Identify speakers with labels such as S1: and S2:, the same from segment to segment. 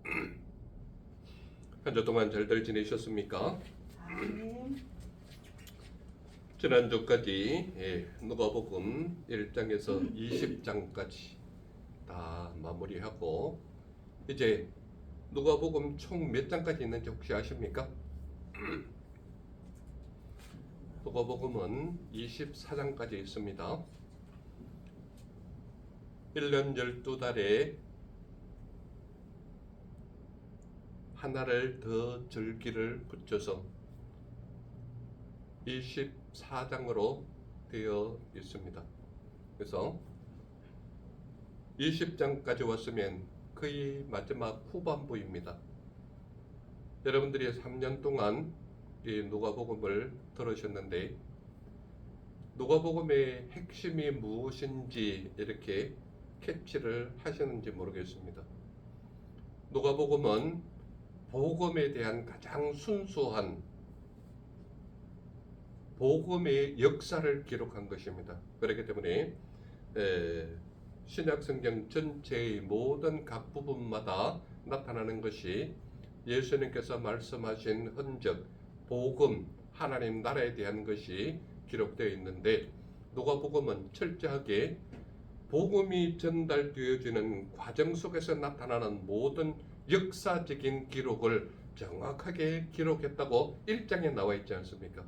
S1: 한 주 동안 잘들 지내셨습니까?
S2: 아멘.
S1: 지난주까지 누가복음 1장에서 20장까지 다 마무리하고 이제 누가복음 총 몇 장까지 있는지 혹시 아십니까? 누가복음은 24장까지 있습니다. 1년 12달에 하나를 더 절기를 붙여서 24장으로 되어 있습니다. 그래서 20장까지 왔으면 거의 마지막 후반부입니다. 여러분들이 3년 동안 이 누가복음을 들으셨는데 누가복음의 핵심이 무엇인지 이렇게 캐치를 하시는지 모르겠습니다. 누가복음은 복음에 대한 가장 순수한 복음의 역사를 기록한 것입니다. 그렇기 때문에 신약성경 전체의 모든 각 부분마다 나타나는 것이 예수님께서 말씀하신 흔적, 복음, 하나님 나라에 대한 것이 기록되어 있는데 누가복음은 철저하게 복음이 전달되어지는 과정 속에서 나타나는 모든 역사적인 기록을 정확하게 기록했다고 1장에 나와 있지 않습니까?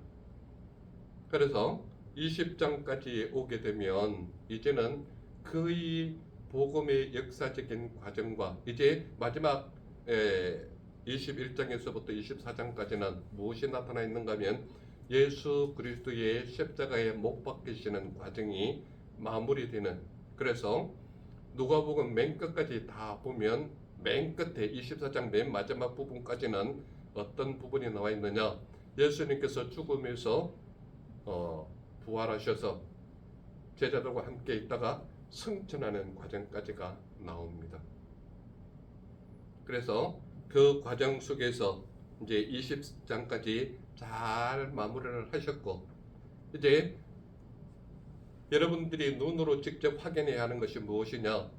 S1: 그래서 20장까지 오게 되면 이제는 거의 복음의 역사적인 과정과 이제 마지막 21장에서부터 24장까지는 무엇이 나타나 있는가 하면 예수 그리스도의 십자가에 못 박히시는 과정이 마무리되는, 그래서 누가복음 맨 끝까지 다 보면 맨 끝에 24장 맨 마지막 부분까지는 어떤 부분이 나와 있느냐, 예수님께서 죽음에서 부활하셔서 제자들과 함께 있다가 승천하는 과정까지가 나옵니다. 그래서 그 과정 속에서 이제 20장까지 잘 마무리를 하셨고 이제 여러분들이 눈으로 직접 확인해야 하는 것이 무엇이냐,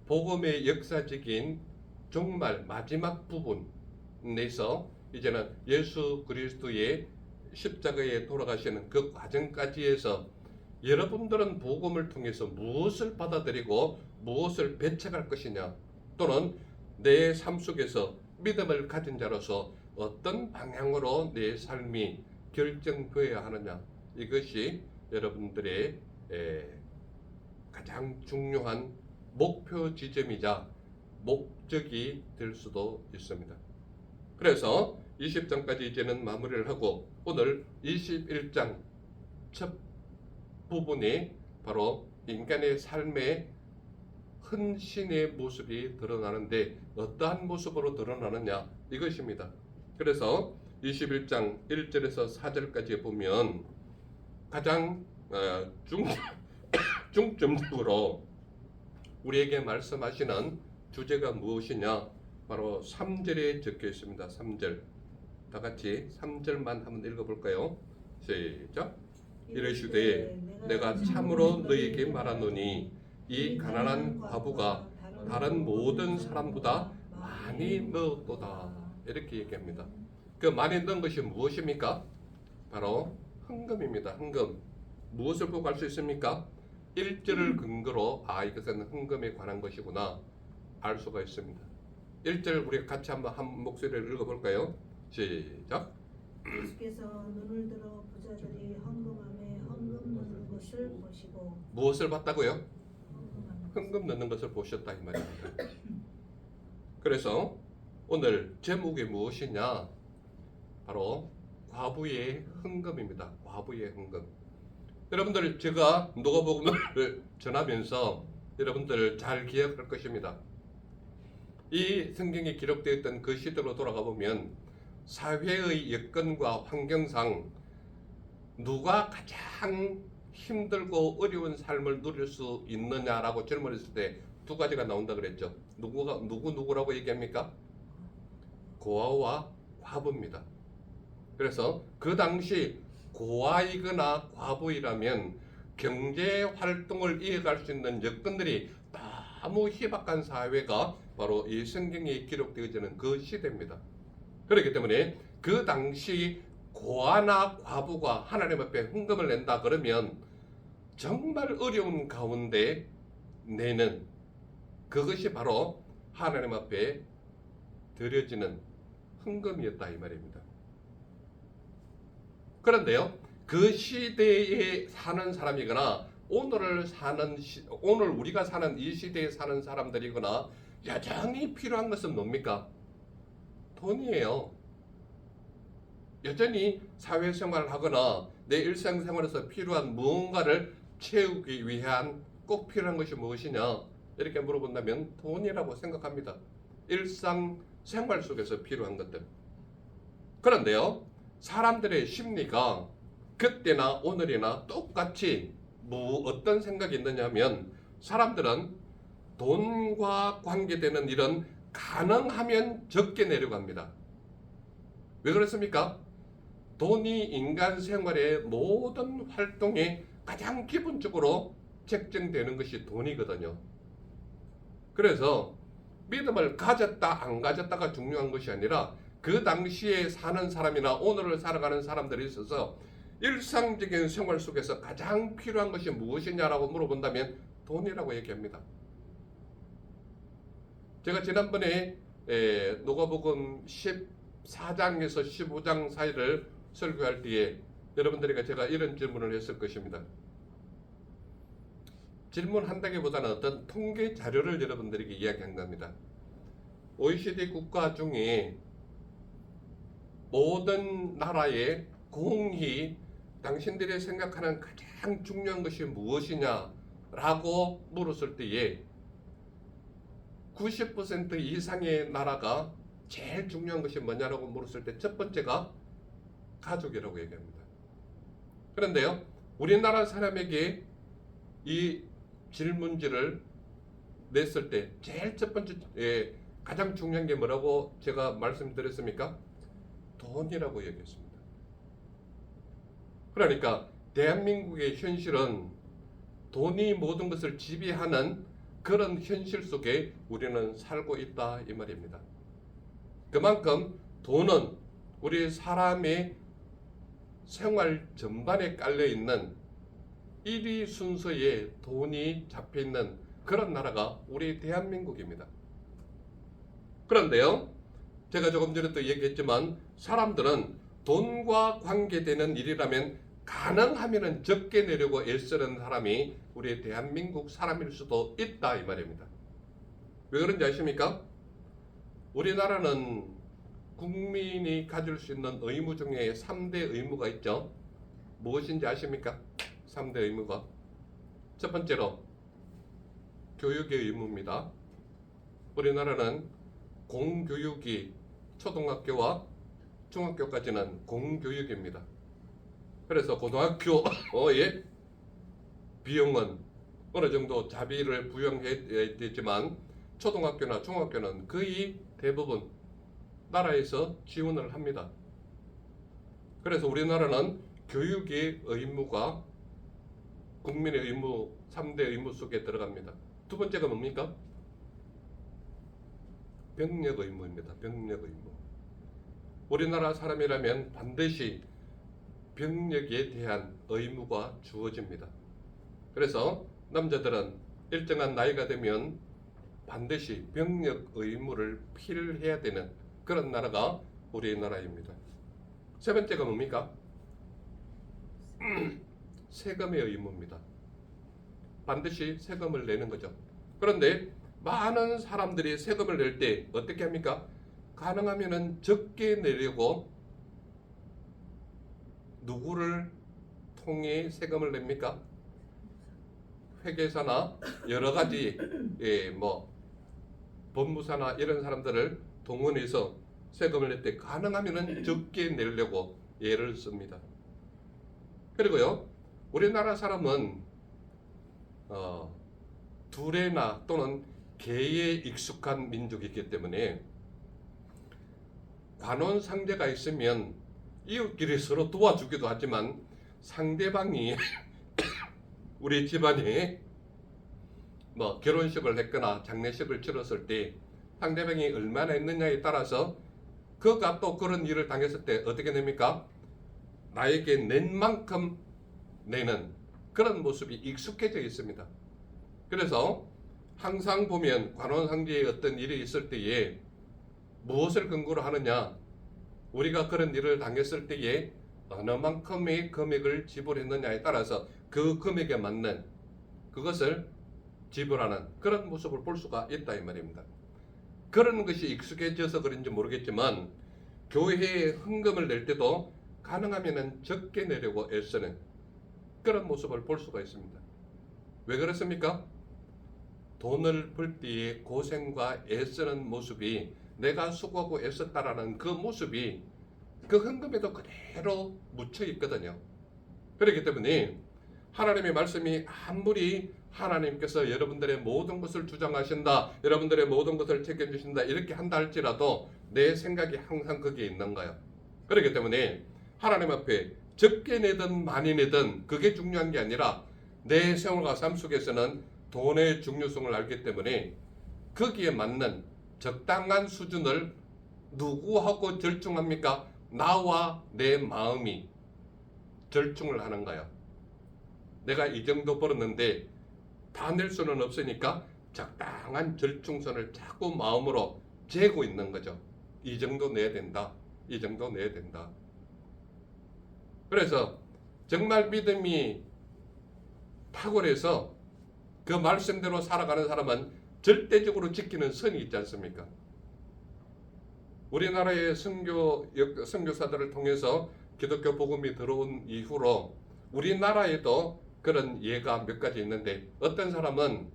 S1: 복음의 역사적인 정말 마지막 부분에서 이제는 예수 그리스도의 십자가에 돌아가시는 그 과정까지 해서 여러분들은 복음을 통해서 무엇을 받아들이고 무엇을 배척할 것이냐, 또는 내 삶 속에서 믿음을 가진 자로서 어떤 방향으로 내 삶이 결정되어야 하느냐, 이것이 여러분들의 가장 중요한 목표 지점이자 목적이 될 수도 있습니다. 그래서 20장까지 이제는 마무리를 하고 오늘 21장 첫 부분이 바로 인간의 삶의 헌신의 모습이 드러나는데 어떠한 모습으로 드러나느냐, 이것입니다. 그래서 21장 1절에서 4절까지 보면 가장 중점적으로 우리에게 말씀하시는 주제가 무엇이냐, 바로 3절에 적혀 있습니다. 3절 다 같이 3절만 한번 읽어볼까요? 시작. 이르시되 내가 참으로 너희에게 말하노니 이 가난한 과부가 다른 모든 사람보다 많이 넣었도다, 이렇게 얘기합니다. 그 많이 넣은 것이 무엇입니까? 바로 헌금입니다. 헌금. 무엇을 보고 알 수 있습니까? 1절을 근거로 이것은 헌금에 관한 것이구나 알 수가 있습니다. 1절 우리 같이 한번 한 목소리를 읽어볼까요? 시작.
S2: 예수께서 눈을 들어 부자들이 헌금함에 헌금 넣는 것을 보시고.
S1: 무엇을 봤다고요? 헌금 넣는 것을 보셨다 이 말입니다. 그래서 오늘 제목이 무엇이냐, 바로 과부의 헌금입니다. 과부의 헌금. 여러분들, 제가 누가복음을 전하면서 여러분들 잘 기억할 것입니다. 이 성경에 기록되어 있던 그 시대로 돌아가 보면 사회의 여건과 환경상 누가 가장 힘들고 어려운 삶을 누릴 수 있느냐라고 질문했을 때 두 가지가 나온다 그랬죠. 누구라고 얘기합니까? 고아와 과부입니다. 그래서 그 당시 고아이거나 과부이라면 경제 활동을 이어갈 수 있는 여건들이 너무 희박한 사회가 바로 이 성경에 기록되어지는 그 시대입니다. 그렇기 때문에 그 당시 고아나 과부가 하나님 앞에 헌금을 낸다 그러면 정말 어려운 가운데 내는 그것이 바로 하나님 앞에 드려지는 헌금이었다 이 말입니다. 그런데요, 그 시대에 사는 사람이거나 오늘 우리가 사는 이 시대에 사는 사람들이거나 여전히 필요한 것은 뭡니까? 돈이에요. 여전히 사회생활을 하거나 내 일상생활에서 필요한 무언가를 채우기 위한 꼭 필요한 것이 무엇이냐 이렇게 물어본다면 돈이라고 생각합니다. 일상생활 속에서 필요한 것들. 그런데요, 사람들의 심리가 그때나 오늘이나 똑같이 어떤 생각이 있느냐면 사람들은 돈과 관계되는 일은 가능하면 적게 내려고 합니다. 왜 그렇습니까? 돈이 인간 생활의 모든 활동에 가장 기본적으로 책정되는 것이 돈이거든요. 그래서 믿음을 가졌다 안 가졌다가 중요한 것이 아니라 그 당시에 사는 사람이나 오늘을 살아가는 사람들이 있어서 일상적인 생활 속에서 가장 필요한 것이 무엇이냐라고 물어본다면 돈이라고 얘기합니다. 제가 지난번에 누가복음 14장에서 15장 사이를 설교할 때에 여러분들에게 제가 이런 질문을 했을 것입니다. 질문한다기보다는 어떤 통계 자료를 여러분들에게 이야기한 겁니다. OECD 국가 중에 모든 나라의 공히 당신들이 생각하는 가장 중요한 것이 무엇이냐라고 물었을 때에 90% 이상의 나라가 제일 중요한 것이 뭐냐라고 물었을 때 첫 번째가 가족이라고 얘기합니다. 그런데요, 우리나라 사람에게 이 질문지를 냈을 때 제일 첫 번째 가장 중요한 게 뭐라고 제가 말씀드렸습니까? 돈이라고 얘기했습니다. 그러니까 대한민국의 현실은 돈이 모든 것을 지배하는 그런 현실 속에 우리는 살고 있다 이 말입니다. 그만큼 돈은 우리 사람의 생활 전반에 깔려있는 1위 순서에 돈이 잡혀있는 그런 나라가 우리 대한민국입니다. 그런데요, 제가 조금 전에도 얘기했지만 사람들은 돈과 관계되는 일이라면 가능하면 적게 내려고 애쓰는 사람이 우리 대한민국 사람일 수도 있다 이 말입니다. 왜 그런지 아십니까? 우리나라는 국민이 가질 수 있는 의무 중에 3대 의무가 있죠. 무엇인지 아십니까? 3대 의무가. 첫 번째로 교육의 의무입니다. 우리나라는 공교육이 초등학교와 중학교까지는 공교육입니다. 그래서 고등학교의 비용은 어느 정도 자비를 부여해야 되지만 초등학교나 중학교는 거의 대부분 나라에서 지원을 합니다. 그래서 우리나라는 교육의 의무가 국민의 의무 3대 의무 속에 들어갑니다. 두 번째가 뭡니까? 병력 의무입니다. 병력 의무. 우리나라 사람이라면 반드시 병력에 대한 의무가 주어집니다. 그래서 남자들은 일정한 나이가 되면 반드시 병력 의무를 필해야 되는 그런 나라가 우리나라입니다. 세 번째가 뭡니까? 세금의 의무입니다. 반드시 세금을 내는 거죠. 그런데 많은 사람들이 세금을 낼 때 어떻게 합니까? 가능하면 적게 내려고 누구를 통해 세금을 냅니까? 회계사나 여러 가지 법무사나 이런 사람들을 동원해서 세금을 낼 때 가능하면 적게 내려고 애를 씁니다. 그리고요, 우리나라 사람은 두레나 또는 개에 익숙한 민족이기 때문에 관원상제가 있으면 이웃끼리 서로 도와주기도 하지만 상대방이 우리 집안에 결혼식을 했거나 장례식을 치렀을 때 상대방이 얼마나 했느냐에 따라서 그가 또 그런 일을 당했을 때 어떻게 됩니까? 나에게 낸 만큼 내는 그런 모습이 익숙해져 있습니다. 그래서 항상 보면 관원상제에 어떤 일이 있을 때에 무엇을 근거로 하느냐, 우리가 그런 일을 당했을 때에 어느 만큼의 금액을 지불했느냐에 따라서 그 금액에 맞는 그것을 지불하는 그런 모습을 볼 수가 있다 이 말입니다. 그런 것이 익숙해져서 그런지 모르겠지만 교회에 헌금을 낼 때도 가능하면 적게 내려고 애쓰는 그런 모습을 볼 수가 있습니다. 왜 그렇습니까? 돈을 벌 때의 고생과 애쓰는 모습이, 내가 수고하고 애썼다라는 그 모습이 그 헌금에도 그대로 묻혀 있거든요. 그렇기 때문에 하나님의 말씀이 아무리 하나님께서 여러분들의 모든 것을 주장하신다, 여러분들의 모든 것을 책임주신다 이렇게 한다 할지라도 내 생각이 항상 거기에 있는 거예요. 그렇기 때문에 하나님 앞에 적게 내든 많이 내든 그게 중요한 게 아니라 내 생활과 삶 속에서는 돈의 중요성을 알기 때문에 거기에 맞는 적당한 수준을 누구하고 절충합니까? 나와 내 마음이 절충을 하는 거예요. 내가 이 정도 벌었는데 다 낼 수는 없으니까 적당한 절충선을 자꾸 마음으로 재고 있는 거죠. 이 정도 내야 된다. 이 정도 내야 된다. 그래서 정말 믿음이 탁월해서 그 말씀대로 살아가는 사람은 절대적으로 지키는 선이 있지 않습니까? 우리나라의 선교사들을 통해서 기독교 복음이 들어온 이후로 우리나라에도 그런 예가 몇 가지 있는데, 어떤 사람은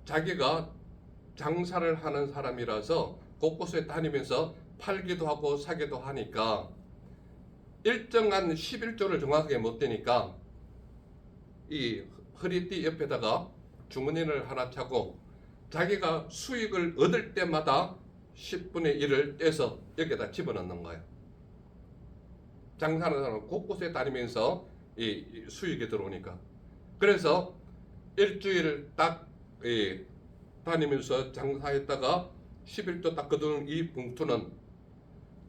S1: 자기가 장사를 하는 사람이라서 곳곳에 다니면서 팔기도 하고 사기도 하니까 일정한 11조를 정확하게 못 되니까 이 허리띠 옆에다가 주머니를 하나 차고 자기가 수익을 얻을 때마다 10분의 1을 떼서 여기다 집어넣는 거예요. 장사하는 사람은 곳곳에 다니면서 이 수익이 들어오니까. 그래서 일주일 딱 다니면서 장사했다가 11조 딱 거둔 이 봉투는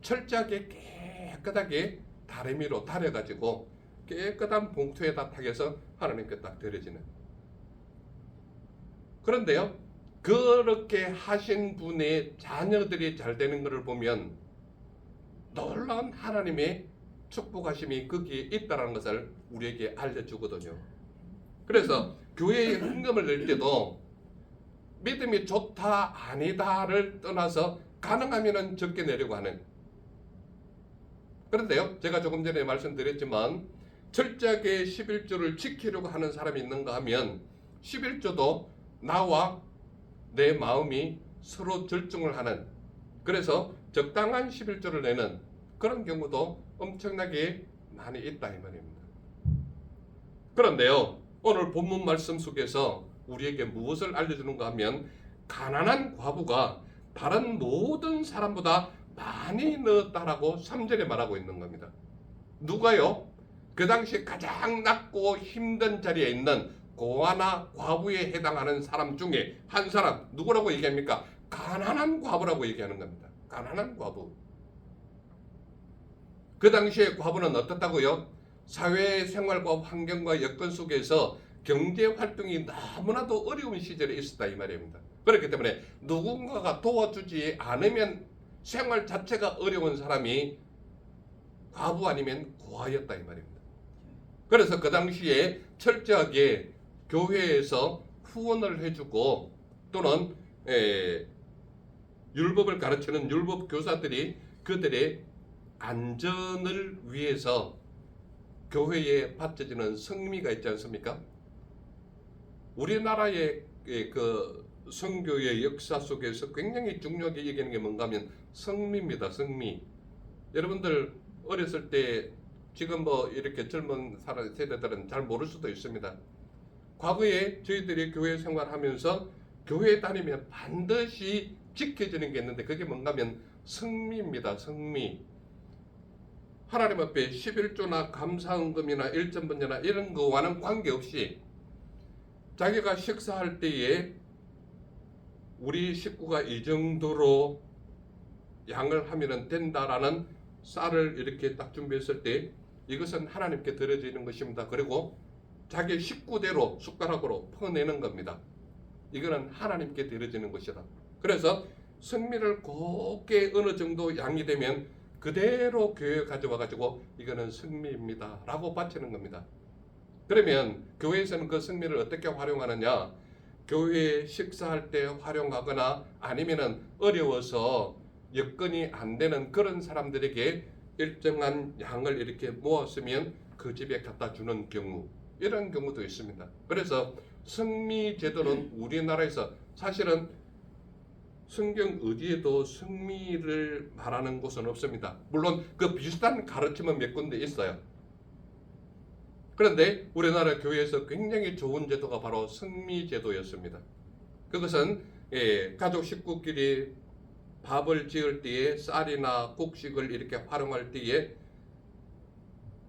S1: 철저하게 깨끗하게 다리미로 다려가지고 깨끗한 봉투에다 탁해서 하나님께 딱 드려지는. 그런데요, 그렇게 하신 분의 자녀들이 잘 되는 것을 보면 놀라운 하나님의 축복하심이 거기에 있다는 것을 우리에게 알려주거든요. 그래서 교회에 헌금을 낼 때도 믿음이 좋다 아니다를 떠나서 가능하면 적게 내려고 하는. 그런데요, 제가 조금 전에 말씀드렸지만 철저하게 11조를 지키려고 하는 사람이 있는가 하면 11조도 나와 내 마음이 서로 절충을 하는, 그래서 적당한 11조를 내는 그런 경우도 엄청나게 많이 있다 이 말입니다. 그런데요, 오늘 본문 말씀 속에서 우리에게 무엇을 알려주는가 하면 가난한 과부가 다른 모든 사람보다 많이 넣었다라고 3절에 말하고 있는 겁니다. 누가요? 그 당시 가장 낮고 힘든 자리에 있는 고아나 과부에 해당하는 사람 중에 한 사람, 누구라고 얘기합니까? 가난한 과부라고 얘기하는 겁니다. 가난한 과부. 그 당시에 과부는 어떻다고요? 사회생활과 환경과 여건 속에서 경제활동이 너무나도 어려운 시절에 있었다 이 말입니다. 그렇기 때문에 누군가가 도와주지 않으면 생활 자체가 어려운 사람이 과부 아니면 고아였다 이 말입니다. 그래서 그 당시에 철저하게 교회에서 후원을 해주고 또는 율법을 가르치는 율법 교사들이 그들의 안전을 위해서 교회에 바쳐지는 성미가 있지 않습니까? 우리나라의 그 선교의 역사 속에서 굉장히 중요하게 얘기하는 게 뭔가 하면 성미입니다. 성미. 여러분들 어렸을 때 지금 뭐 이렇게 젊은 세대들은 잘 모를 수도 있습니다. 과거에 저희들이 교회 생활하면서 교회 다니면 반드시 지켜지는 게 있는데 그게 뭔가 하면 성미입니다. 성미. 하나님 앞에 11조나 감사헌금이나 일전번제나 이런 거와는 관계없이 자기가 식사할 때에 우리 식구가 이 정도로 양을 하면 된다라는 쌀을 이렇게 딱 준비했을 때 이것은 하나님께 드려지는 것입니다. 그리고 자기 식구대로 숟가락으로 퍼내는 겁니다. 이거는 하나님께 드려지는 것이다. 그래서 성미를 곱게 어느 정도 양이 되면 그대로 교회에 가져와 가지고 이거는 성미입니다 라고 바치는 겁니다. 그러면 교회에서는 그 성미를 어떻게 활용하느냐, 교회에 식사할 때 활용하거나 아니면은 어려워서 여건이 안 되는 그런 사람들에게 일정한 양을 이렇게 모았으면 그 집에 갖다 주는 경우, 이런 경우도 있습니다. 그래서 성미 제도는 우리나라에서 사실은 성경 어디에도 성미를 말하는 곳은 없습니다. 물론 그 비슷한 가르침은 몇 군데 있어요. 그런데 우리나라 교회에서 굉장히 좋은 제도가 바로 성미 제도였습니다. 그것은 가족 식구끼리 밥을 지을 때에 쌀이나 곡식을 이렇게 활용할 때에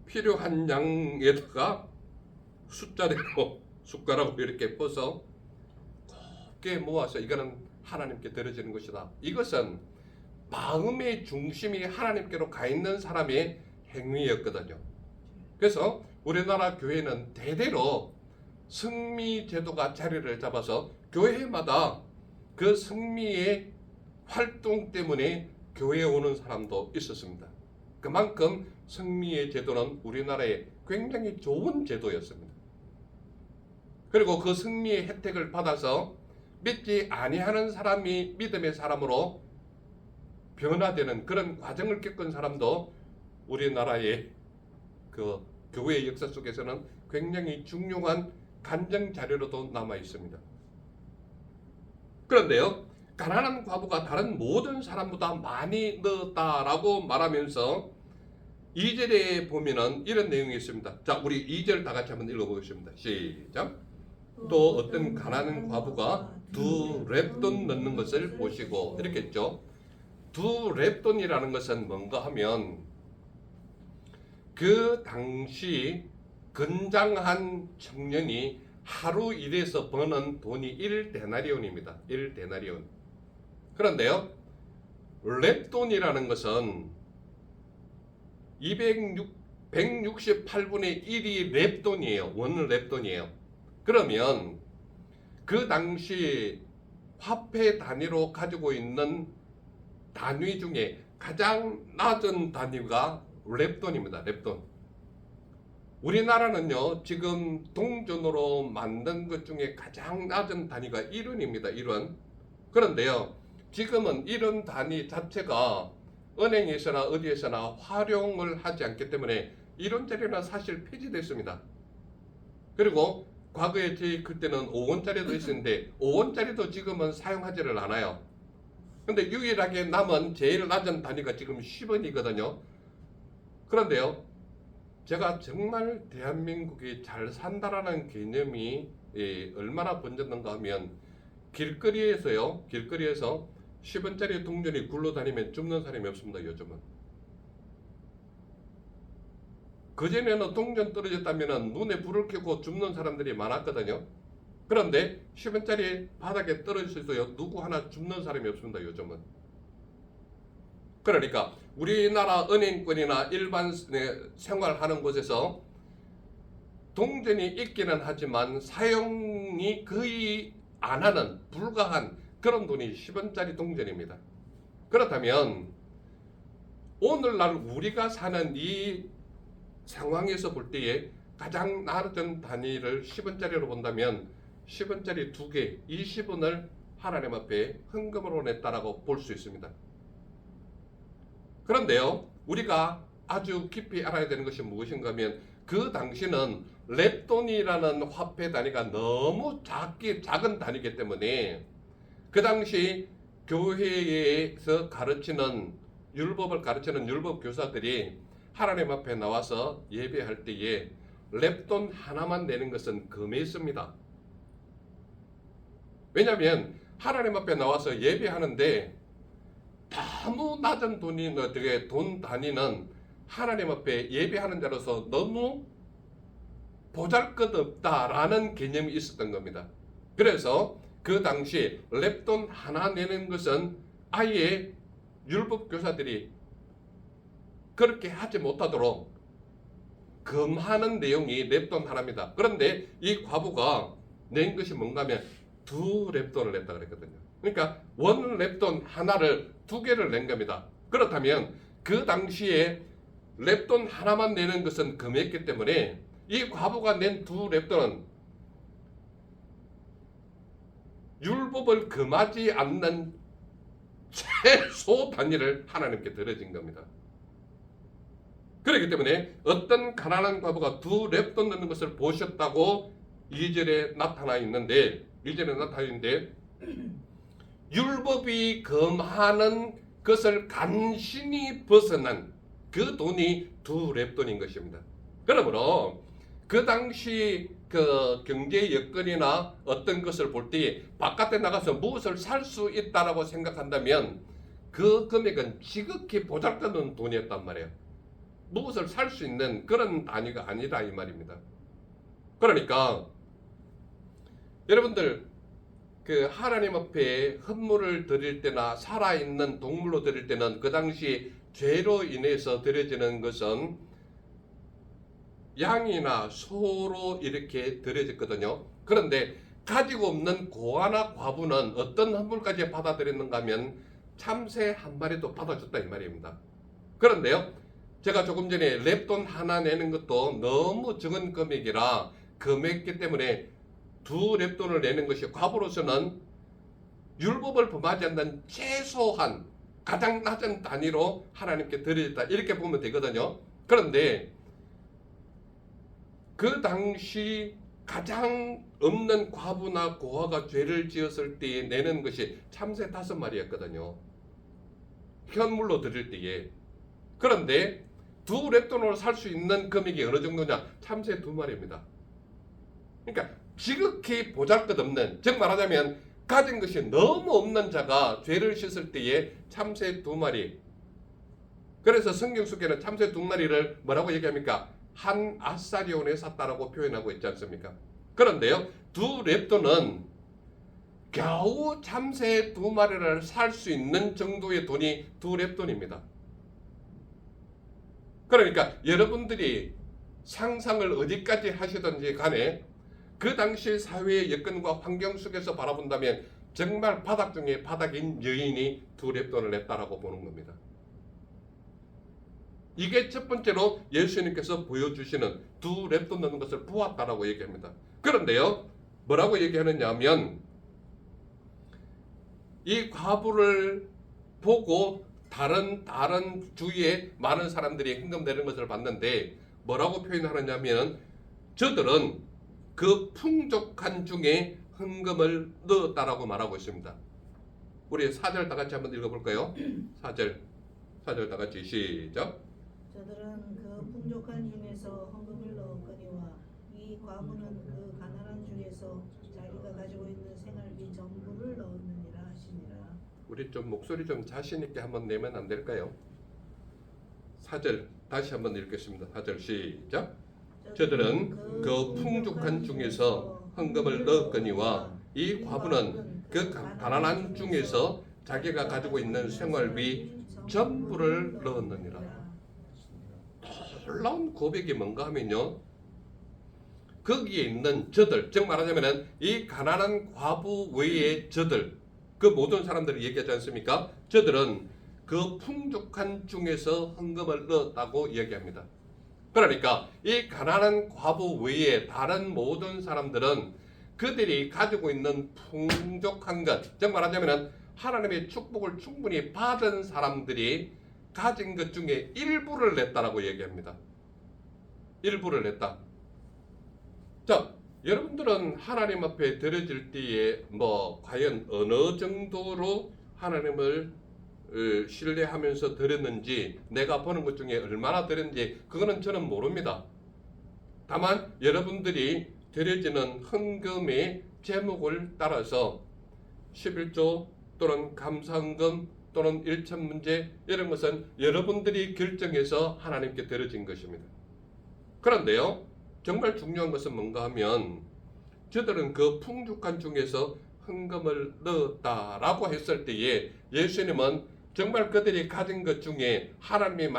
S1: 필요한 양에다가 숫자대로 숟가락으로 이렇게 퍼서 곱게 모아서 이거는 하나님께 드려지는 것이다. 이것은 마음의 중심이 하나님께로 가 있는 사람의 행위였거든요. 그래서 우리나라 교회는 대대로 성미 제도가 자리를 잡아서 교회마다 그 성미의 활동 때문에 교회에 오는 사람도 있었습니다. 그만큼 성미의 제도는 우리나라에 굉장히 좋은 제도였습니다. 그리고 그 성미의 혜택을 받아서 믿지 아니하는 사람이 믿음의 사람으로 변화되는 그런 과정을 겪은 사람도 우리나라의 그 교회의 역사 속에서는 굉장히 중요한 간증 자료로도 남아 있습니다. 그런데요, 가난한 과부가 다른 모든 사람보다 많이 넣었다라고 말하면서 2절에 보면은 이런 내용이 있습니다. 자, 우리 2절 다 같이 한번 읽어보겠습니다. 시작. 또 어떤 가난한 과부가 2렙돈 넣는 것을 보시고, 이렇게 했죠. 2렙돈이라는 것은 뭔가 하면 그 당시 건장한 청년이 하루 일해서 버는 돈이 1데나리온입니다. 1데나리온. 그런데요, 렙돈이라는 것은 168분의 1이 렙돈이에요. 원 렙돈이에요. 그러면 그 당시 화폐 단위로 가지고 있는 단위 중에 가장 낮은 단위가 렙돈입니다. 렙돈. 우리나라는요, 지금 동전으로 만든 것 중에 가장 낮은 단위가 1원입니다. 1원. 그런데요, 지금은 이런 단위 자체가 은행에서나 어디에서나 활용을 하지 않기 때문에 1원짜리는 사실 폐지됐습니다. 그리고 과거에 저희 그때는 5원짜리도 있었는데 5원짜리도 지금은 사용하지를 않아요. 근데 유일하게 남은 제일 낮은 단위가 지금 10원이거든요. 그런데요, 제가 정말 대한민국이 잘 산다라는 개념이 얼마나 번졌는가 하면 길거리에서 10원짜리 동전이 굴러다니면 줍는 사람이 없습니다. 요즘은. 그전에는 동전 떨어졌다면 눈에 불을 켜고 줍는 사람들이 많았거든요. 그런데 10원짜리 바닥에 떨어졌어도 누구 하나 줍는 사람이 없습니다. 요즘은. 그러니까 우리나라 은행권이나 일반 생활하는 곳에서 동전이 있기는 하지만 사용이 거의 안 하는 불가한 그런 돈이 10원짜리 동전입니다. 그렇다면 오늘날 우리가 사는 이 상황에서 볼 때에 가장 낮은 단위를 10원짜리로 본다면 10원짜리 2개, 20원을 하나님 앞에 헌금으로 냈다라고 볼 수 있습니다. 그런데요, 우리가 아주 깊이 알아야 되는 것이 무엇인가 하면 그 당시는 렙돈이라는 화폐 단위가 너무 작은 단위이기 때문에 그 당시 교회에서 가르치는 율법을 가르치는 율법 교사들이 하나님 앞에 나와서 예배할 때에 렙돈 하나만 내는 것은 금했습니다. 왜냐하면 하나님 앞에 나와서 예배하는데 너무 낮은 돈 단위는 하나님 앞에 예배하는 자로서 너무 보잘것없다라는 개념이 있었던 겁니다. 그래서 그 당시 랩돈 하나 내는 것은 아예 율법 교사들이 그렇게 하지 못하도록 금하는 내용이 랩돈 하나입니다. 그런데 이 과부가 낸 것이 뭔가 하면 2랩돈을 냈다 그랬거든요. 그러니까 원 랩돈 하나를 2개를 낸 겁니다. 그렇다면 그 당시에 랩돈 하나만 내는 것은 금했기 때문에 이 과부가 낸 2랩돈은 율법을 금하지 않는 최소 단위를 하나님께 드려진 겁니다. 그렇기 때문에 어떤 가난한 과부가 2랩돈 넣는 것을 보셨다고 2절에 나타나 있는데 율법이 금하는 것을 간신히 벗어난 그 돈이 2랩돈인 것입니다. 그러므로 그 당시 그 경제 여건이나 어떤 것을 볼 때 바깥에 나가서 무엇을 살 수 있다라고 생각한다면 그 금액은 지극히 보잘것없는 돈이었단 말이에요. 무엇을 살 수 있는 그런 단위가 아니라 이 말입니다. 그러니까 여러분들 그 하나님 앞에 헌물을 드릴 때나 살아있는 동물로 드릴 때는 그 당시 죄로 인해서 드려지는 것은 양이나 소로 이렇게 드려졌거든요. 그런데 가지고 없는 고아나 과부는 어떤 헌물까지 받아들였는가 하면 참새 한 마리도 받아줬다 이 말입니다. 그런데요, 제가 조금 전에 랩돈 하나 내는 것도 너무 적은 금액이라 금했기 때문에 2랩돈을 내는 것이 과부로서는 율법을 범하지 않는 최소한 가장 낮은 단위로 하나님께 드려졌다 이렇게 보면 되거든요. 그런데 그 당시 가장 없는 과부나 고아가 죄를 지었을 때에 내는 것이 참새 5마리였거든요. 현물로 드릴 때에. 그런데 2랩돈으로 살 수 있는 금액이 어느 정도냐? 참새 2마리입니다. 그러니까 지극히 보잘것없는, 즉 말하자면 가진 것이 너무 없는 자가 죄를 씻을 때에 참새 2마리. 그래서 성경 속에는 참새 2마리를 뭐라고 얘기합니까? 한 아사리온에 샀다라고 표현하고 있지 않습니까? 그런데요, 2랩돈은 겨우 참새 2마리를 살 수 있는 정도의 돈이 2랩돈입니다. 그러니까 여러분들이 상상을 어디까지 하시든지 간에 그 당시 사회의 여건과 환경 속에서 바라본다면 정말 바닥 중에 바닥인 여인이 2랩돈을 냈다라고 보는 겁니다. 이게 첫 번째로 예수님께서 보여주시는 2랩돈 넣는 것을 보았다라고 얘기합니다. 그런데요, 뭐라고 얘기하느냐 하면 이 과부를 보고 다른 주위에 많은 사람들이 헌금 내는 것을 봤는데 뭐라고 표현하느냐 하면 저들은 그 풍족한 중에 헌금을 넣었다라고 말하고 있습니다. 우리 4절 다 같이 한번 읽어볼까요? 4절 다 같이 시작.
S2: 저들은 그 풍족한 중에서 헌금을 넣었거니와 이 과부는 그 가난한 중에서 자기가 가지고 있는 생활비 전부를 넣었느니라 하시니라.
S1: 우리 좀 목소리 좀 자신 있게 한번 내면 안 될까요? 4절 다시 한번 읽겠습니다. 4절 시작. 저들은 그 풍족한 중에서 헌금을 넣었거니와 이 과부는 그 가난한 중에서 자기가 가지고 있는 생활비 전부를 넣었느니라. 놀라운 고백이 뭔가 하면요, 거기에 있는 저들, 즉 말하자면 이 가난한 과부 외의 저들, 그 모든 사람들을 얘기하지 않습니까? 저들은 그 풍족한 중에서 헌금을 넣었다고 이야기합니다. 그러니까 이 가난한 과부 외에 다른 모든 사람들은 그들이 가지고 있는 풍족한 것, 즉 말하자면 하나님의 축복을 충분히 받은 사람들이 가진 것 중에 일부를 냈다라고 얘기합니다. 일부를 냈다. 자, 여러분들은 하나님 앞에 드려질 때에 과연 어느 정도로 하나님을 신뢰하면서 드렸는지, 내가 보는 것 중에 얼마나 드렸는지 그거는 저는 모릅니다. 다만 여러분들이 드려지는 헌금의 제목을 따라서 11조 또는 감사헌금 또는 일천문제 이런 것은 여러분들이 결정해서 하나님께 드려진 것입니다. 그런데요, 정말 중요한 것은 뭔가 하면 저들은 그 풍족한 중에서 헌금을 넣었다라고 했을 때에 예수님은 정말 그들이 가진 것 중에 하나님의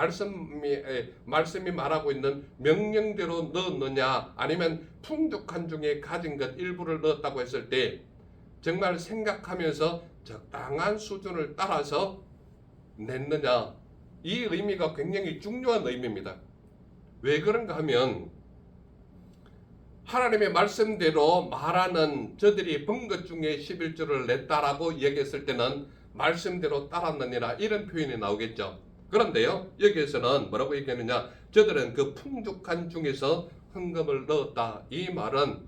S1: 말씀이 말하고 있는 명령대로 넣었느냐, 아니면 풍족한 중에 가진 것 일부를 넣었다고 했을 때 정말 생각하면서 적당한 수준을 따라서 냈느냐, 이 의미가 굉장히 중요한 의미입니다. 왜 그런가 하면 하나님의 말씀대로 말하는 저들이 번 것 중에 11조를 냈다라고 얘기했을 때는 말씀대로 따랐느니라 이런 표현이 나오겠죠. 그런데요, 여기에서는 뭐라고 얘기하느냐, 저들은 그 풍족한 중에서 헌금을 넣었다. 이 말은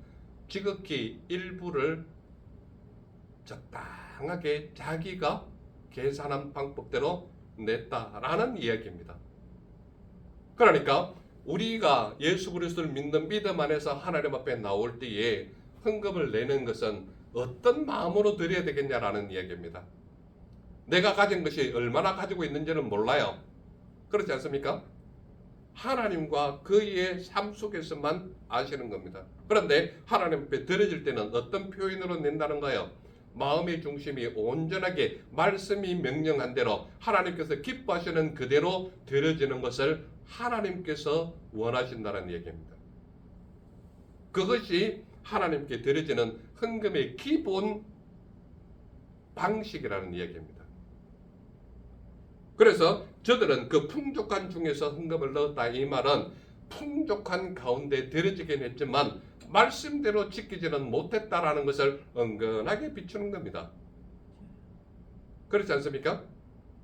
S1: 지극히 일부를 적당하게 자기가 계산한 방법대로 냈다라는 이야기입니다. 그러니까 우리가 예수 그리스도를 믿는 믿음 안에서 하나님 앞에 나올 때에 헌금을 내는 것은 어떤 마음으로 드려야 되겠냐라는 이야기입니다. 내가 가진 것이 얼마나 가지고 있는지는 몰라요. 그렇지 않습니까? 하나님과 그의 삶 속에서만 아시는 겁니다. 그런데 하나님 앞에 드려질 때는 어떤 표현으로 낸다는가요? 마음의 중심이 온전하게 말씀이 명령한 대로 하나님께서 기뻐하시는 그대로 드려지는 것을 하나님께서 원하신다는 얘기입니다. 그것이 하나님께 드려지는 헌금의 기본 방식이라는 이야기입니다. 그래서 저들은 그 풍족한 중에서 헌금을 넣었다. 이 말은 풍족한 가운데 드려지긴 했지만 말씀대로 지키지는 못했다라는 것을 은근하게 비추는 겁니다. 그렇지 않습니까?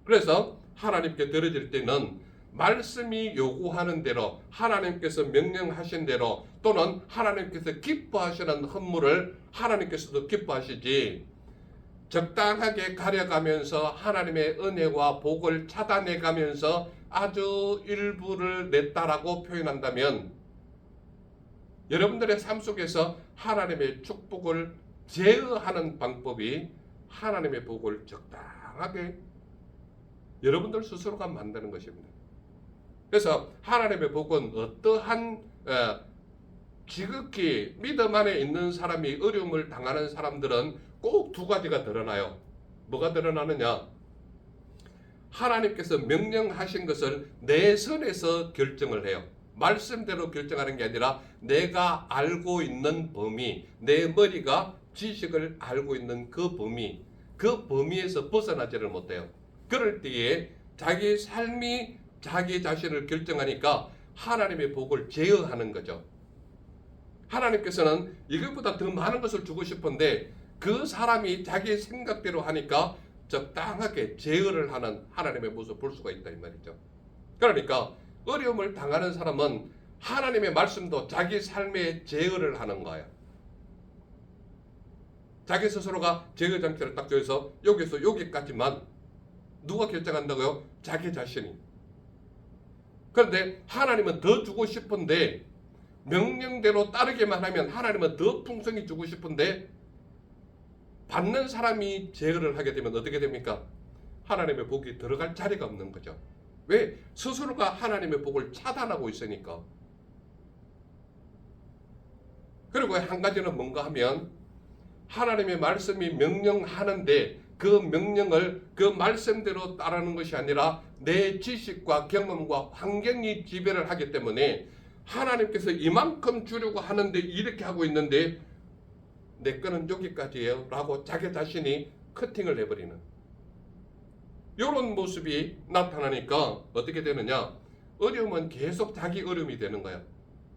S1: 그래서 하나님께 드려질 때는 말씀이 요구하는 대로, 하나님께서 명령하신 대로, 또는 하나님께서 기뻐하시는 헌물을 하나님께서도 기뻐하시지, 적당하게 가려가면서 하나님의 은혜와 복을 차단해가면서 아주 일부를 냈다라고 표현한다면 여러분들의 삶 속에서 하나님의 축복을 제어하는 방법이 하나님의 복을 적당하게 여러분들 스스로가 만드는 것입니다. 그래서 하나님의 복은 어떠한 지극히 믿음 안에 있는 사람이 어려움을 당하는 사람들은 꼭 두 가지가 드러나요. 뭐가 드러나느냐? 하나님께서 명령하신 것을 내 선에서 결정을 해요. 말씀대로 결정하는 게 아니라 내가 알고 있는 범위, 내 머리가 지식을 알고 있는 그 범위에서 벗어나지를 못해요. 그럴 때에 자기 삶이 자기 자신을 결정하니까 하나님의 복을 제어하는 거죠. 하나님께서는 이것보다 더 많은 것을 주고 싶은데 그 사람이 자기 생각대로 하니까 적당하게 제어를 하는 하나님의 모습을 볼 수가 있다 이 말이죠. 그러니까 어려움을 당하는 사람은 하나님의 말씀도 자기 삶에 제어를 하는 거예요. 자기 스스로가 제어 장치를 딱 줘서 여기서 여기까지만 누가 결정한다고요? 자기 자신이. 그런데 하나님은 더 주고 싶은데 명령대로 따르기만 하면 하나님은 더 풍성히 주고 싶은데 받는 사람이 제어를 하게 되면 어떻게 됩니까? 하나님의 복이 들어갈 자리가 없는 거죠. 왜? 스스로가 하나님의 복을 차단하고 있으니까. 그리고 한 가지는 뭔가 하면 하나님의 말씀이 명령하는데 그 명령을 그 말씀대로 따르는 것이 아니라 내 지식과 경험과 환경이 지배를 하기 때문에 하나님께서 이만큼 주려고 하는데 이렇게 하고 있는데 내 거는 여기까지예요 라고 자기 자신이 커팅을 해버리는 이런 모습이 나타나니까 어떻게 되느냐? 어려움은 계속 자기 어려움이 되는 거야.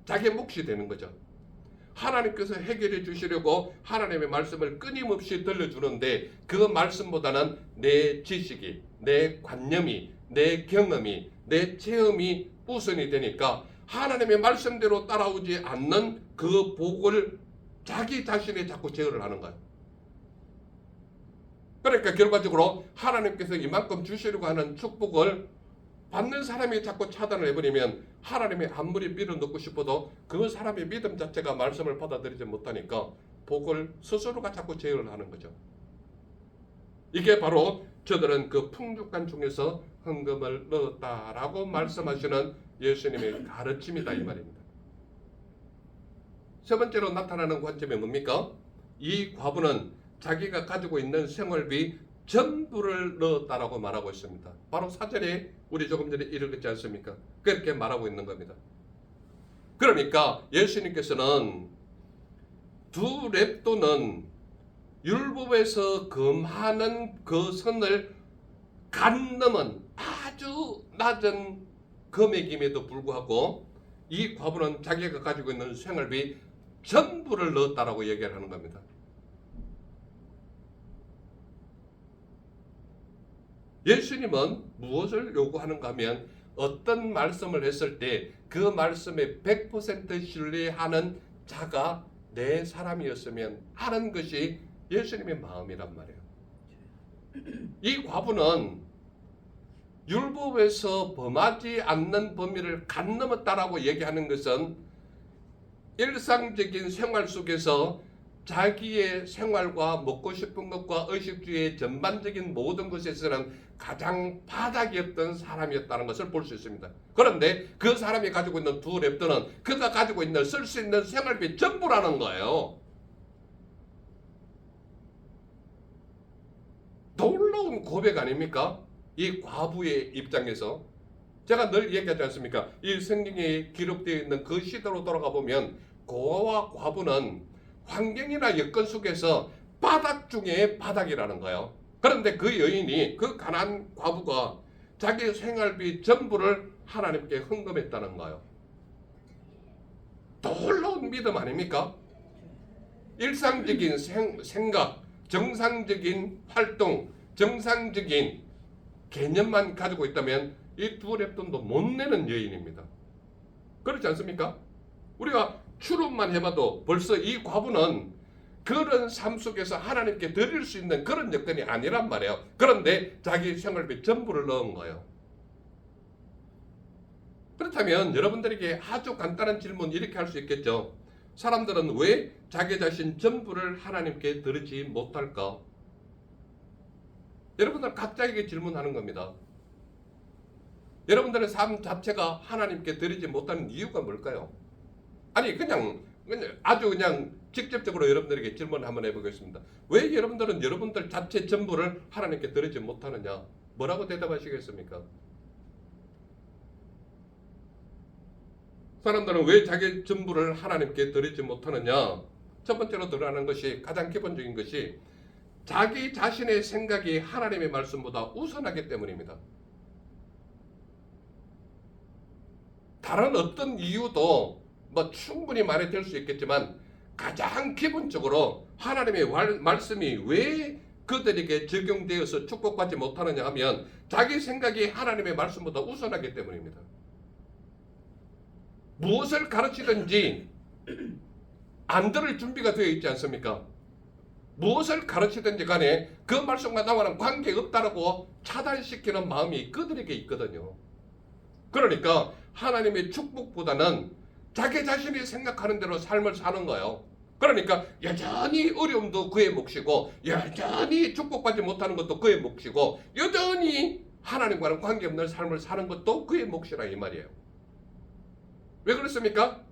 S1: 자기 몫이 되는 거죠. 하나님께서 해결해 주시려고 하나님의 말씀을 끊임없이 들려주는데 그 말씀보다는 내 지식이, 내 관념이, 내 경험이, 내 체험이 우선이 되니까 하나님의 말씀대로 따라오지 않는 그 복을 자기 자신이 자꾸 제어를 하는 거예요. 그러니까 결과적으로 하나님께서 이만큼 주시려고 하는 축복을 받는 사람이 자꾸 차단을 해버리면 하나님이 아무리 밀어넣고 싶어도 그 사람의 믿음 자체가 말씀을 받아들이지 못하니까 복을 스스로가 자꾸 제어를 하는 거죠. 이게 바로 저들은 그 풍족한 중에서 헌금을 넣었다라고 말씀하시는 예수님의 가르침이다 이 말입니다. 세 번째로 나타나는 관점이 뭡니까? 이 과부는 자기가 가지고 있는 생활비 전부를 넣었다라고 말하고 있습니다. 바로 사절에 우리 조금 전에 읽었지 않습니까? 그렇게 말하고 있는 겁니다. 그러니까 예수님께서는 두 렙도는 율법에서 금하는 그 선을 간 넘은 아주 낮은 금액임에도 불구하고 이 과부는 자기가 가지고 있는 생활비 전부를 넣었다라고 얘기를 하는 겁니다. 예수님은 무엇을 요구하는가 하면 어떤 말씀을 했을 때 그 말씀에 100% 신뢰하는 자가 내 사람이었으면 하는 것이 예수님의 마음이란 말이에요. 이 과부는 율법에서 범하지 않는 범위를 간 넘었다라고 얘기하는 것은 일상적인 생활 속에서 자기의 생활과 먹고 싶은 것과 의식주의 전반적인 모든 것에서는 가장 바닥이었던 사람이었다는 것을 볼 수 있습니다. 그런데 그 사람이 가지고 있는 두 렙도는 그가 가지고 있는 쓸 수 있는 생활비 전부라는 거예요. 놀라운 고백 아닙니까? 이 과부의 입장에서 제가 늘 얘기하지 않습니까? 이 성경에 기록되어 있는 그 시대로 돌아가 보면 고아와 과부는 환경이나 여건 속에서 바닥 중에 바닥이라는 거예요. 그런데 그 여인이, 그 가난한 과부가 자기 생활비 전부를 하나님께 헌금했다는 거예요. 놀라운 믿음 아닙니까? 일상적인 생각, 정상적인 활동, 정상적인 개념만 가지고 있다면 이 두 렙돈도 못 내는 여인입니다. 그렇지 않습니까? 우리가 추론만 해봐도 벌써 이 과부는 그런 삶 속에서 하나님께 드릴 수 있는 그런 여건이 아니란 말이에요. 그런데 자기 생활비 전부를 넣은 거예요. 그렇다면 여러분들에게 아주 간단한 질문 이렇게 할 수 있겠죠. 사람들은 왜 자기 자신 전부를 하나님께 드리지 못할까? 여러분들 각자에게 질문하는 겁니다. 여러분들의 삶 자체가 하나님께 드리지 못하는 이유가 뭘까요? 아니 그냥 아주 그냥 직접적으로 여러분들에게 질문을 한번 해보겠습니다. 왜 여러분들은 여러분들 자체 전부를 하나님께 드리지 못하느냐? 뭐라고 대답하시겠습니까? 사람들은 왜 자기 전부를 하나님께 드리지 못하느냐? 첫 번째로 드러나는 것이, 가장 기본적인 것이 자기 자신의 생각이 하나님의 말씀보다 우선하기 때문입니다. 다른 어떤 이유도 뭐 충분히 말이 될 수 있겠지만 가장 기본적으로 하나님의 말씀이 왜 그들에게 적용되어서 축복받지 못하느냐 하면 자기 생각이 하나님의 말씀보다 우선하기 때문입니다. 무엇을 가르치든지 안 들을 준비가 되어 있지 않습니까? 무엇을 가르치든지 간에 그 말씀과 나와는 관계없다라고 차단시키는 마음이 그들에게 있거든요. 그러니까 하나님의 축복보다는 자기 자신이 생각하는 대로 삶을 사는 거예요. 그러니까 여전히 어려움도 그의 몫이고 여전히 축복받지 못하는 것도 그의 몫이고 여전히 하나님과는 관계없는 삶을 사는 것도 그의 몫이라 이 말이에요. 왜 그렇습니까?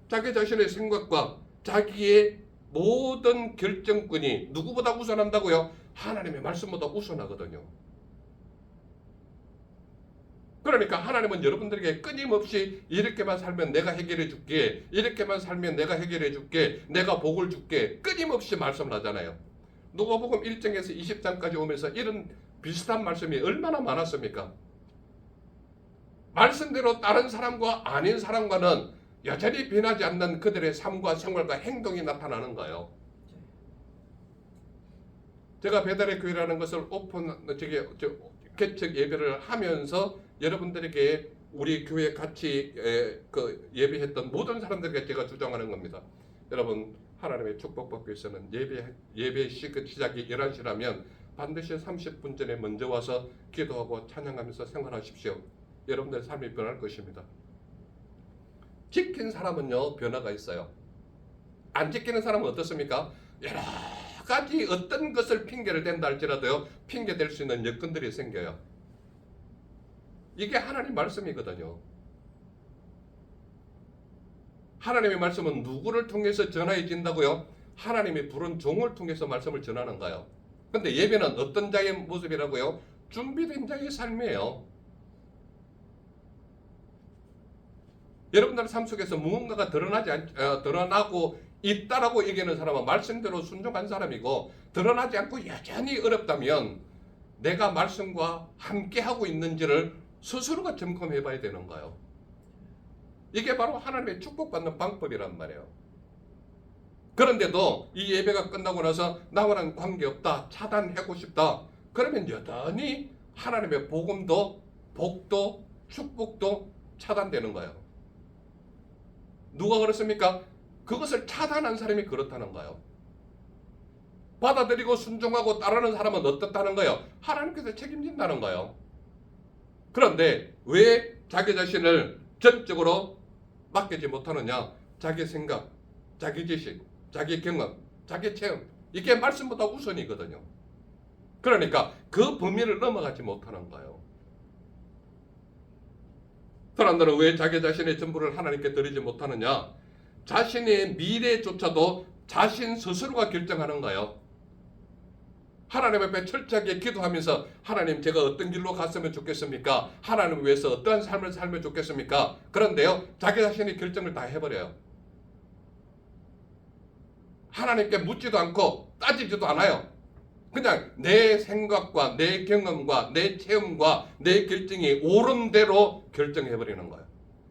S1: 자기 자신의 생각과 자기의 모든 결정권이 누구보다 우선한다고요? 하나님의 말씀보다 우선하거든요. 그러니까 하나님은 여러분들에게 끊임없이 이렇게만 살면 내가 해결해 줄게, 이렇게만 살면 내가 해결해 줄게, 내가 복을 줄게, 끊임없이 말씀을 하잖아요. 누가복음 1장에서 20장까지 오면서 이런 비슷한 말씀이 얼마나 많았습니까? 말씀대로 다른 사람과 아닌 사람과는 여전히 변하지 않는 그들의 삶과 생활과 행동이 나타나는 거예요. 제가 배달의 교회라는 것을 개척 예배를 하면서 여러분들에게 우리 교회 같이 예배했던 모든 사람들에게 제가 주장하는 겁니다. 여러분, 하나님의 축복받기 위해서는 예배 시작이 11시라면 반드시 30분 전에 먼저 와서 기도하고 찬양하면서 생활하십시오. 여러분들의 삶이 변할 것입니다. 지킨 사람은요, 변화가 있어요. 안 지키는 사람은 어떻습니까? 여러 가지 어떤 것을 핑계를 댄다 할지라도요, 핑계 댈 수 있는 여건들이 생겨요. 이게 하나님 말씀이거든요. 하나님의 말씀은 누구를 통해서 전해진다고요? 하나님이 부른 종을 통해서 말씀을 전하는 거예요. 근데 예배는 어떤 자의 모습이라고요? 준비된 자의 삶이에요. 여러분들 삶 속에서 무언가가 드러나고 있다라고 얘기하는 사람은 말씀대로 순종한 사람이고, 드러나지 않고 여전히 어렵다면 내가 말씀과 함께하고 있는지를 스스로가 점검해 봐야 되는 거예요. 이게 바로 하나님의 축복받는 방법이란 말이에요. 그런데도 이 예배가 끝나고 나서 나와는 관계없다, 차단하고 싶다, 그러면 여전히 하나님의 복음도 복도 축복도 차단되는 거예요. 누가 그렇습니까? 그것을 차단한 사람이 그렇다는 거예요. 받아들이고 순종하고 따르는 사람은 어떻다는 거예요? 하나님께서 책임진다는 거예요. 그런데 왜 자기 자신을 전적으로 맡기지 못하느냐? 자기 생각, 자기 지식, 자기 경험, 자기 체험, 이게 말씀보다 우선이거든요. 그러니까 그 범위를 넘어가지 못하는 거예요. 사람들은 왜 자기 자신의 전부를 하나님께 드리지 못하느냐? 자신의 미래조차도 자신 스스로가 결정하는 거예요. 하나님 앞에 철저하게 기도하면서 하나님, 제가 어떤 길로 갔으면 좋겠습니까? 하나님 위해서 어떠한 삶을 살면 좋겠습니까? 그런데요, 자기 자신이 결정을 다 해버려요. 하나님께 묻지도 않고 따지지도 않아요. 그냥 내 생각과 내 경험과 내 체험과 내 결정이 옳은 대로 결정해버리는 거예요.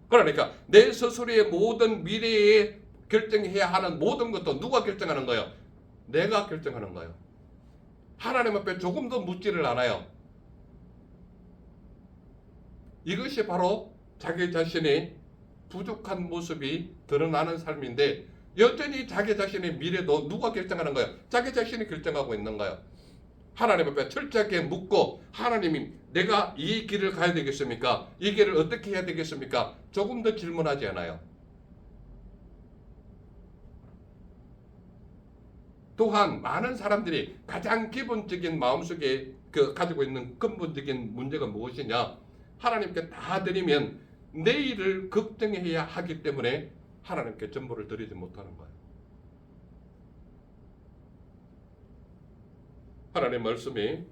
S1: 그러니까 내 스스로의 모든 미래에 결정해야 하는 모든 것도 누가 결정하는 거예요? 내가 결정하는 거예요. 하나님 앞에 조금도 묻지를 않아요. 이것이 바로 자기 자신의 부족한 모습이 드러나는 삶인데, 여전히 자기 자신의 미래도 누가 결정하는 거예요? 자기 자신이 결정하고 있는 거예요. 하나님 앞에 철저하게 묻고, 하나님이 내가 이 길을 가야 되겠습니까? 이 길을 어떻게 해야 되겠습니까? 조금 더 질문하지 않아요. 또한 많은 사람들이 가장 기본적인 마음속에 가지고 있는 근본적인 문제가 무엇이냐? 하나님께 다 드리면 내일을 걱정해야 하기 때문에 하나님께 전부를 드리지 못하는 거예요. 하나님 말씀이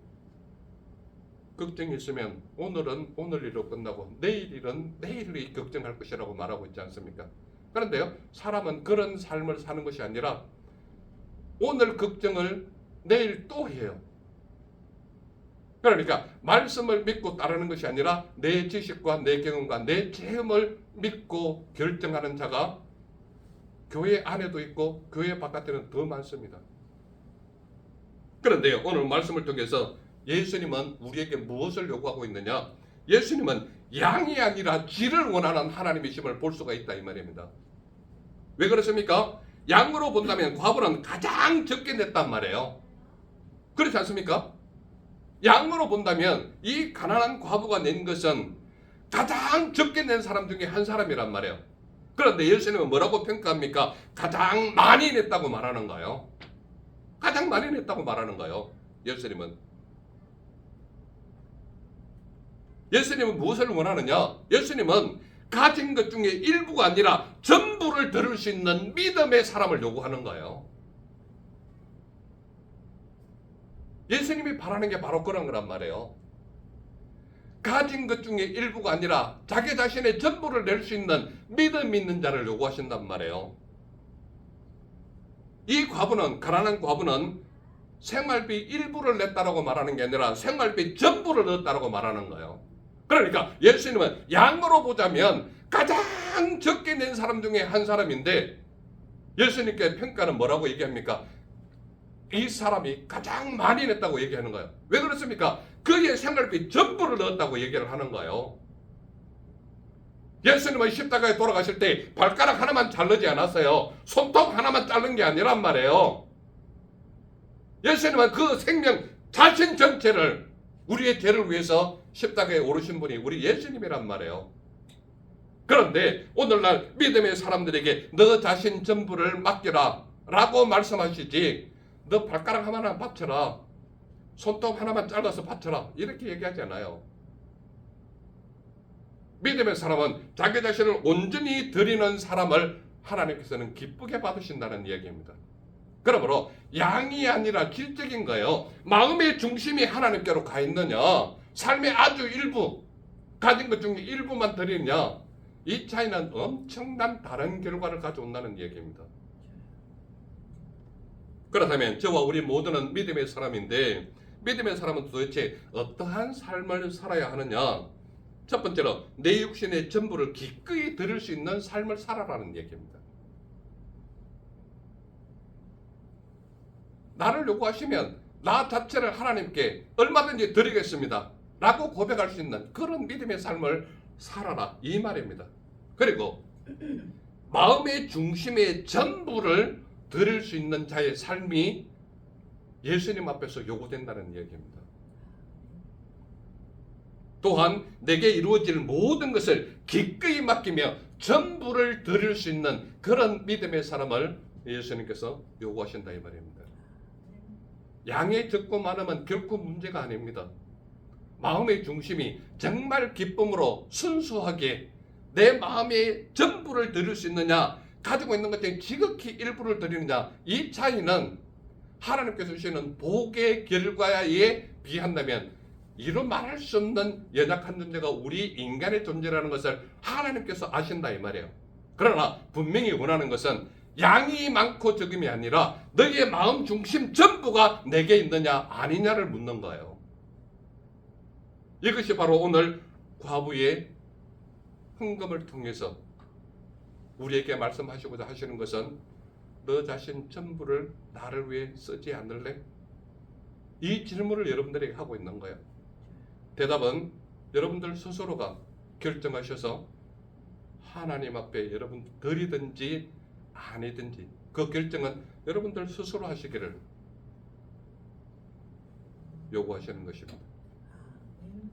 S1: 걱정이 있으면 오늘은 오늘 일로 끝나고 내일 일은 내일이 걱정할 것이라고 말하고 있지 않습니까? 그런데요, 사람은 그런 삶을 사는 것이 아니라 오늘 걱정을 내일 또 해요. 그러니까 말씀을 믿고 따르는 것이 아니라 내 지식과 내 경험과 내 체험을 믿고 결정하는 자가 교회 안에도 있고 교회 바깥에는 더 많습니다. 그런데요, 오늘 말씀을 통해서 예수님은 우리에게 무엇을 요구하고 있느냐? 예수님은 양이 아니라 질을 원하는 하나님이심을 볼 수가 있다, 이 말입니다. 왜 그렇습니까? 양으로 본다면 과부는 가장 적게 냈단 말이에요. 그렇지 않습니까? 양으로 본다면 이 가난한 과부가 낸 것은 가장 적게 낸 사람 중에 한 사람이란 말이에요. 그런데 예수님은 뭐라고 평가합니까? 가장 많이 냈다고 말하는 거예요. 가장 많이 냈다고 말하는 거예요. 예수님은 무엇을 원하느냐? 예수님은 가진 것 중에 일부가 아니라 전부를 들을 수 있는 믿음의 사람을 요구하는 거예요. 예수님이 바라는 게 바로 그런 거란 말이에요. 가진 것 중에 일부가 아니라 자기 자신의 전부를 낼 수 있는 믿음 있는 자를 요구하신단 말이에요. 이 과부는, 가난한 과부는 생활비 일부를 냈다라고 말하는 게 아니라 생활비 전부를 넣었다라고 말하는 거예요. 그러니까 예수님은 양으로 보자면 가장 적게 낸 사람 중에 한 사람인데, 예수님께 평가는 뭐라고 얘기합니까? 이 사람이 가장 많이 냈다고 얘기하는 거예요. 왜 그렇습니까? 그의 생활비 전부를 넣었다고 얘기를 하는 거예요. 예수님은 십자가에 돌아가실 때 발가락 하나만 자르지 않았어요. 손톱 하나만 자른 게 아니란 말이에요. 예수님은 그 생명 자신 전체를 우리의 죄를 위해서 십자가에 오르신 분이 우리 예수님이란 말이에요. 그런데 오늘날 믿음의 사람들에게 너 자신 전부를 맡겨라 라고 말씀하시지, 너 발가락 하나만 바쳐라, 손톱 하나만 잘라서 바쳐라, 이렇게 얘기하지 않아요. 믿음의 사람은 자기 자신을 온전히 드리는 사람을 하나님께서는 기쁘게 받으신다는 이야기입니다. 그러므로 양이 아니라 질적인 거예요. 마음의 중심이 하나님께로 가 있느냐, 삶의 아주 일부 가진 것 중에 일부만 드리느냐, 이 차이는 엄청난 다른 결과를 가져온다는 얘기입니다. 그렇다면 저와 우리 모두는 믿음의 사람인데, 믿음의 사람은 도대체 어떠한 삶을 살아야 하느냐? 첫 번째로 내 육신의 전부를 기꺼이 드릴 수 있는 삶을 살아라는 얘기입니다. 나를 요구하시면 나 자체를 하나님께 얼마든지 드리겠습니다 라고 고백할 수 있는 그런 믿음의 삶을 살아라, 이 말입니다. 그리고 마음의 중심의 전부를 드릴 수 있는 자의 삶이 예수님 앞에서 요구된다는 얘기입니다. 또한 내게 이루어질 모든 것을 기꺼이 맡기며 전부를 드릴 수 있는 그런 믿음의 사람을 예수님께서 요구하신다, 이 말입니다. 양의 적고 많으면 결코 문제가 아닙니다. 마음의 중심이 정말 기쁨으로 순수하게 내 마음의 전부를 드릴 수 있느냐, 가지고 있는 것 중에 지극히 일부를 드리느냐, 이 차이는 하나님께서 주시는 복의 결과에 비한다면 이루 말할 수 없는 연약한 존재가 우리 인간의 존재라는 것을 하나님께서 아신다, 이 말이에요. 그러나 분명히 원하는 것은 양이 많고 적음이 아니라 너희의 마음 중심 전부가 내게 있느냐 아니냐를 묻는 거예요. 이것이 바로 오늘 과부의 헌금을 통해서 우리에게 말씀하시고자 하시는 것은, 너 자신 전부를 나를 위해 쓰지 않을래? 이 질문을 여러분들에게 하고 있는 거예요. 대답은 여러분들 스스로가 결정하셔서 하나님 앞에 여러분 드리든지 아니든지 그 결정은 여러분들 스스로 하시기를 요구하시는 것입니다.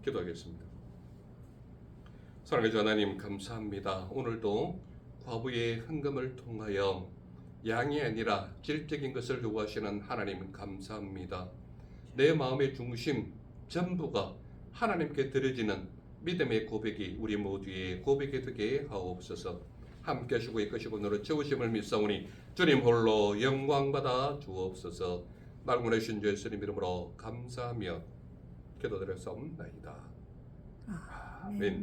S1: 기도하겠습니다. 사랑의 주 하나님, 감사합니다. 오늘도 과부의 헌금을 통하여 양이 아니라 질적인 것을 요구하시는 하나님, 감사합니다. 내 마음의 중심 전부가 하나님께 드려지는 믿음의 고백이 우리 모두의 고백이 되게 하옵소서. 함께 하시고 이끄시고 너로 채우심을 믿사오니 주님 홀로 영광받아 주옵소서. 날 보내신 주 예수님 이름으로 감사하며 기도드렸사옵나이다. 아멘.